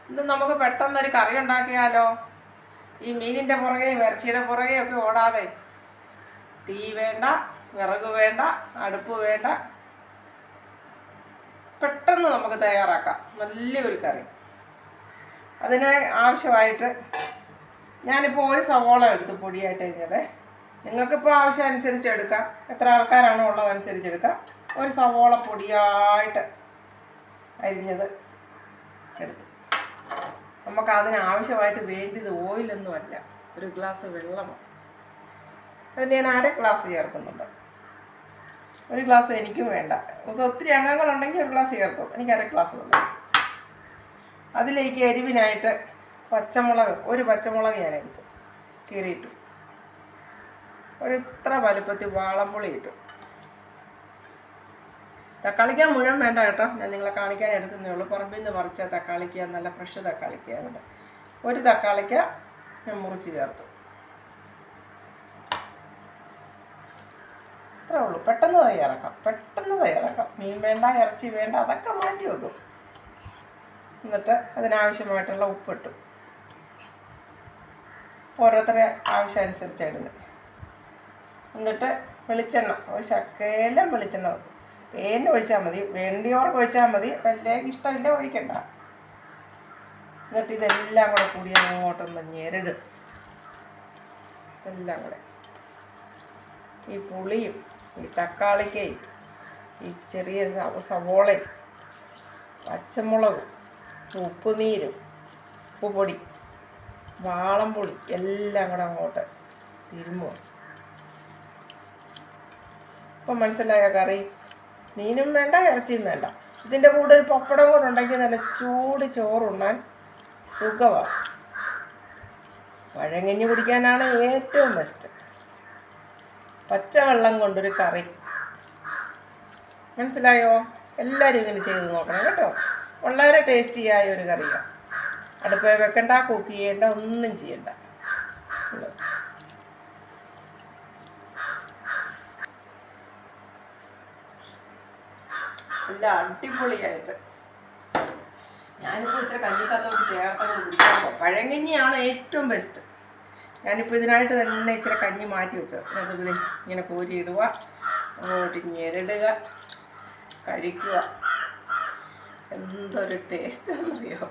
ഇന്ന് നമുക്ക് പെട്ടെന്നൊരു കറി ഉണ്ടാക്കിയാലോ? ഈ മീനിൻ്റെ പുറകെയും ഇറച്ചിയുടെ പുറകെയും ഒക്കെ ഓടാതെ, തീ വേണ്ട, വിറക് വേണ്ട, അടുപ്പ് വേണ്ട, പെട്ടെന്ന് നമുക്ക് തയ്യാറാക്കാം നല്ലൊരു കറി. അതിന് ആവശ്യമായിട്ട് ഞാനിപ്പോൾ ഒരു സവോള എടുത്ത് പൊടിയായിട്ട് അരിഞ്ഞത്. നിങ്ങൾക്കിപ്പോൾ ആവശ്യം അനുസരിച്ച് എടുക്കാം, എത്ര ആൾക്കാരാണോ ഉള്ളതനുസരിച്ച് എടുക്കാം. ഒരു സവോള പൊടിയായിട്ട് അരിഞ്ഞത് എടുത്തു. നമുക്ക് അതിന് ആവശ്യമായിട്ട് വേണ്ടത് ഓയിലൊന്നുമല്ല, ഒരു ഗ്ലാസ് വെള്ളമാണ്. അതിന് ഞാൻ 1/2 ഗ്ലാസ് ചേർക്കുന്നുണ്ട്. 1 ഗ്ലാസ് എനിക്കും വേണ്ട, ഒത്തിരി അംഗങ്ങളുണ്ടെങ്കിൽ 1 ഗ്ലാസ് ചേർക്കും. എനിക്ക് 1/2 ഗ്ലാസ് വെള്ളം. അതിലേക്ക് എരിവിനായിട്ട് പച്ചമുളക്, ഒരു പച്ചമുളക് ഞാൻ എടുത്തു, കീറിയിട്ടു. ഇത്ര വലുപ്പത്തിൽ വാളംപുളി ഇട്ടു. തക്കാളിക്ക മുഴുവൻ വേണ്ട കേട്ടോ, ഞാൻ നിങ്ങളെ കാണിക്കാൻ എടുക്കുന്നേ ഉള്ളൂ. പറമ്പിൽ നിന്ന് പറിച്ച തക്കാളിക്ക, നല്ല ഫ്രഷ് തക്കാളിക്ക ഉണ്ട്. ഒരു തക്കാളിക്ക ഞാൻ മുറിച്ച് ചേർത്തു. അത്രേ ഉള്ളൂ. പെട്ടെന്ന് തയ്യാറാക്കാം. മീൻ വേണ്ട, ഇറച്ചി വേണ്ട, അതൊക്കെ മാറ്റി വെക്കും. എന്നിട്ട് അതിനാവശ്യമായിട്ടുള്ള ഉപ്പിട്ടു. ഓരോരുത്തരെ ആവശ്യമനുസരിച്ച് ഇടുന്നത്. എന്നിട്ട് വെളിച്ചെണ്ണ, ഒരു ശകലം വെളിച്ചെണ്ണ വെക്കും. പേരിന് ഒഴിച്ചാൽ മതി, വേണ്ടിയവർക്ക് ഒഴിച്ചാൽ മതി, വലിയ ഇഷ്ടമില്ല ഒഴിക്കണ്ട. എന്നിട്ട് ഇതെല്ലാം കൂടെ കൂടി അങ്ങോട്ടൊന്ന് ഞെരടും. ഇതെല്ലാം കൂടെ ഈ പുളിയും ഈ തക്കാളിക്കയും ഈ ചെറിയ സവോളയും പച്ചമുളകും ഉപ്പുനീരും ഉപ്പുപൊടി വാളംപുളി എല്ലാം കൂടെ അങ്ങോട്ട് തിരുമ്മുക. ഇപ്പം മനസ്സിലായ കറി? മീനും വേണ്ട, ഇറച്ചിയും വേണ്ട. ഇതിൻ്റെ കൂടെ ഒരു പപ്പടം കൂടെ ഉണ്ടെങ്കിൽ നല്ല ചൂട് ചോറുണ്ണാൻ സുഖമാണ്. പഴങ്കഞ്ഞി കുടിക്കാനാണ് ഏറ്റവും ബെസ്റ്റ്. പച്ചവെള്ളം കൊണ്ടൊരു കറി. മനസ്സിലായോ? എല്ലാവരും ഇങ്ങനെ ചെയ്ത് നോക്കണം കേട്ടോ. വളരെ ടേസ്റ്റിയായ ഒരു കറിയാണ്. അടുപ്പേ വെക്കണ്ട, കുക്ക് ചെയ്യേണ്ട, ഒന്നും ചെയ്യണ്ട. നല്ല അടിപൊളിയായിട്ട് ഞാനിപ്പോൾ ഇച്ചിരി കഞ്ഞിക്കകത്തോട്ട് ചേർത്തൊക്കെ കുടിക്കുമ്പോൾ പഴങ്കഞ്ഞിയാണ് ഏറ്റവും ബെസ്റ്റ്. ഞാനിപ്പോൾ ഇതിനായിട്ട് തന്നെ ഇച്ചിരി കഞ്ഞി മാറ്റി വെച്ചത്. അതൊക്കെ ഇങ്ങനെ കോരിയിടുക, അങ്ങോട്ട് ഞെരടുക, കഴിക്കുക. എന്തൊരു ടേസ്റ്റാണെന്നറിയോ?